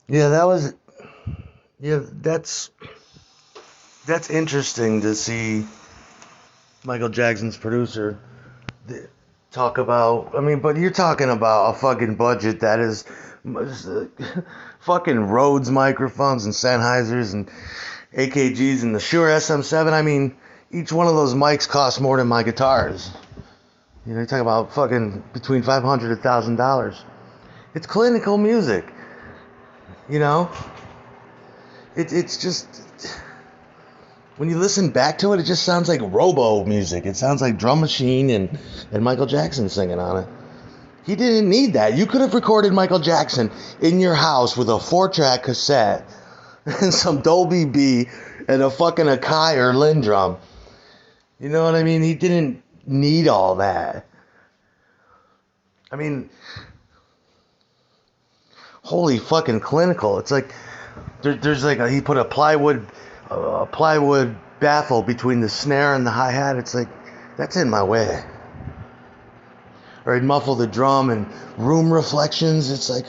Yeah, that was yeah, that's interesting to see Michael Jackson's producer talk about. I mean, but you're talking about a fucking budget that is fucking Rhodes microphones and Sennheisers and AKGs and the Shure SM7. I mean, each one of those mics costs more than my guitars. You know, you talk about fucking between $500 and $1,000. It's clinical music. You know, it's just when you listen back to it, it just sounds like robo music. It sounds like drum machine and Michael Jackson singing on it. He didn't need that. You could have recorded Michael Jackson in your house with a 4-track cassette and some Dolby B and a fucking Akai or Lindrum. You know what I mean? He didn't need all that. I mean, holy fucking clinical. It's like there's like he put a plywood baffle between the snare and the hi-hat. It's like that's in my way. Or he'd muffle the drum and room reflections. It's like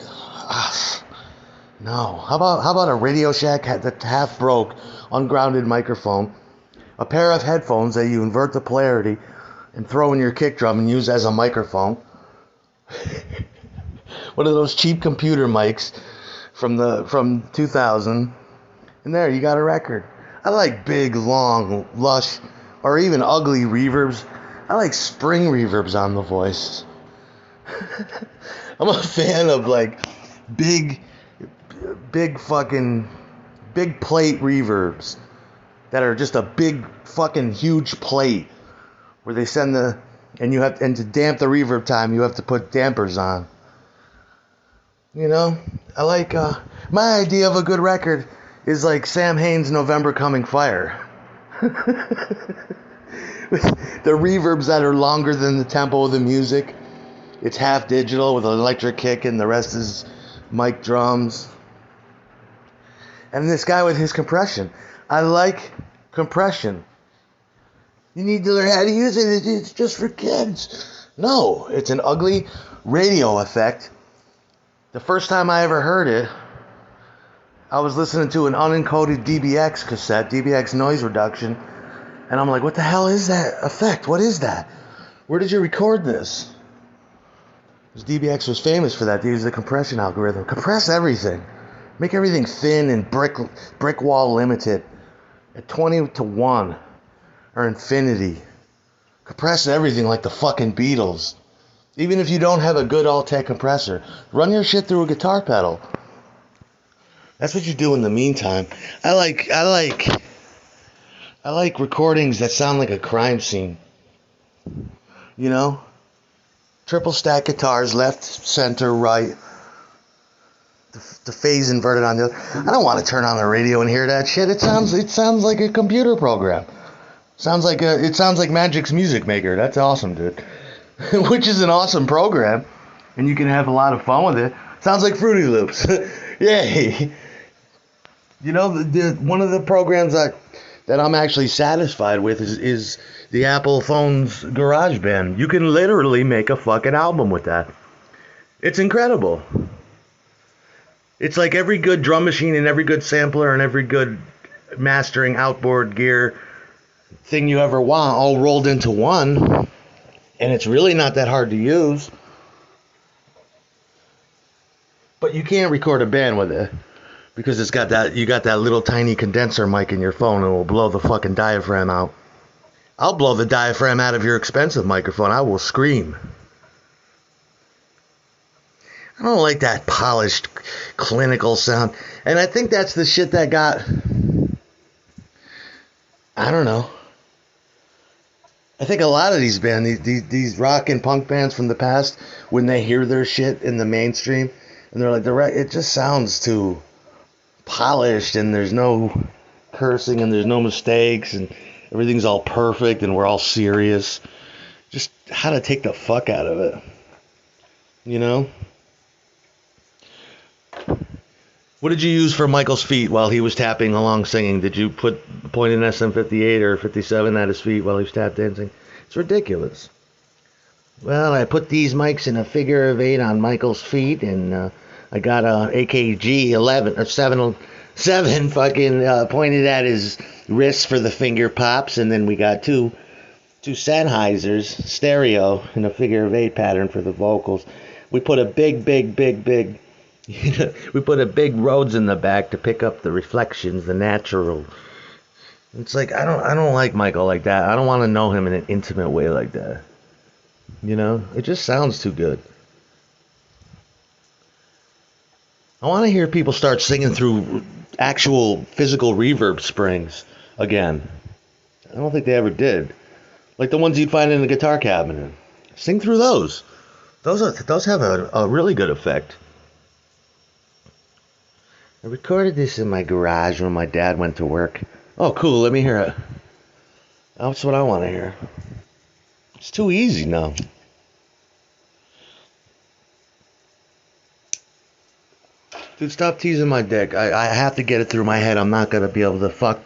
no. How about a Radio Shack that half broke, ungrounded microphone, a pair of headphones that you invert the polarity and throw in your kick drum and use as a microphone. One of those cheap computer mics from 2000. And there you got a record. I like big, long, lush, or even ugly reverbs. I like spring reverbs on the voice. I'm a fan of like big fucking big plate reverbs that are just a big fucking huge plate where they send and to damp the reverb time you have to put dampers on. You know, I like my idea of a good record is like Sam Hain's November Coming Fire. With the reverbs that are longer than the tempo of the music. It's half digital with an electric kick and the rest is mic drums. And this guy with his compression. I like compression. You need to learn how to use it. It's just for kids. No, it's an ugly radio effect. The first time I ever heard it, I was listening to an unencoded DBX cassette, DBX noise reduction, and I'm like, what the hell is that effect? What is that? Where did you record this? Because DBX was famous for that. They used the compression algorithm. Compress everything. Make everything thin and brick wall limited at 20-1 or infinity. Compress everything like the fucking Beatles. Even if you don't have a good Altec compressor, run your shit through a guitar pedal. That's what you do in the meantime. I like recordings that sound like a crime scene. You know? Triple stack guitars, left, center, right. The phase inverted on the other. I don't want to turn on the radio and hear that shit. It sounds like a computer program. It sounds like Magic's Music Maker. That's awesome, dude. Which is an awesome program, and you can have a lot of fun with it. Sounds like Fruity Loops. Yay. You know, one of the programs that I'm actually satisfied with is the Apple phone's GarageBand. You can literally make a fucking album with that. It's incredible. It's like every good drum machine and every good sampler and every good mastering outboard gear thing you ever want all rolled into one. And it's really not that hard to use. But you can't record a band with it. Because you got that little tiny condenser mic in your phone and it will blow the fucking diaphragm out. I'll blow the diaphragm out of your expensive microphone. I will scream. I don't like that polished, clinical sound. And I think that's the shit that got... I don't know. I think a lot of these bands, these rock and punk bands from the past, when they hear their shit in the mainstream, and they're like, it just sounds too polished, and there's no cursing, and there's no mistakes, and everything's all perfect, and we're all serious. Just how to take the fuck out of it. You know? What did you use for Michael's feet while he was tapping along singing? Did you point an SM58 or 57 at his feet while he was tap dancing? It's ridiculous. Well, I put these mics in a figure of 8 on Michael's feet, and I got a AKG 11 or 7 fucking pointed at his wrist for the finger pops, and then we got two Sennheisers stereo in a figure of eight pattern for the vocals. We put a big we put a big Rhodes in the back to pick up the reflections, the natural. It's like I don't like Michael like that. I don't want to know him in an intimate way like that. You know, it just sounds too good. I want to hear people start singing through actual physical reverb springs again. I don't think they ever did. Like the ones you'd find in a guitar cabinet. Sing through those. Those have a really good effect. I recorded this in my garage when my dad went to work. Oh, cool. Let me hear it. That's what I want to hear. It's too easy now. Dude, stop teasing my dick. I have to get it through my head. I'm not gonna be able to fuck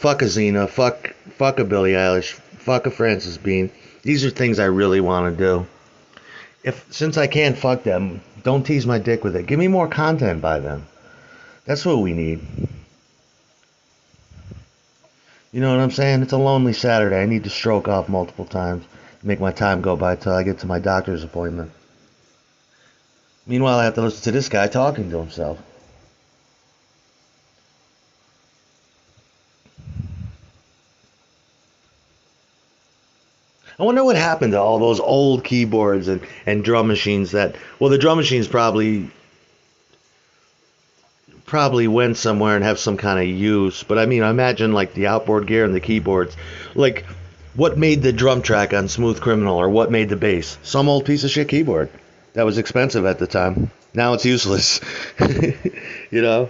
a Xena, fuck a Billie Eilish, fuck a Frances Bean. These are things I really want to do. Since I can't fuck them, don't tease my dick with it. Give me more content by them. That's what we need. You know what I'm saying? It's a lonely Saturday. I need to stroke off multiple times, make my time go by till I get to my doctor's appointment. Meanwhile, I have to listen to this guy talking to himself. I wonder what happened to all those old keyboards and drum machines well, the drum machines probably went somewhere and have some kind of use. But I mean, I imagine like the outboard gear and the keyboards. Like, what made the drum track on Smooth Criminal, or what made the bass? Some old piece of shit keyboard that was expensive at the time. Now it's useless. You know?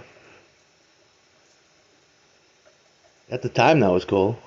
At the time, that was cool.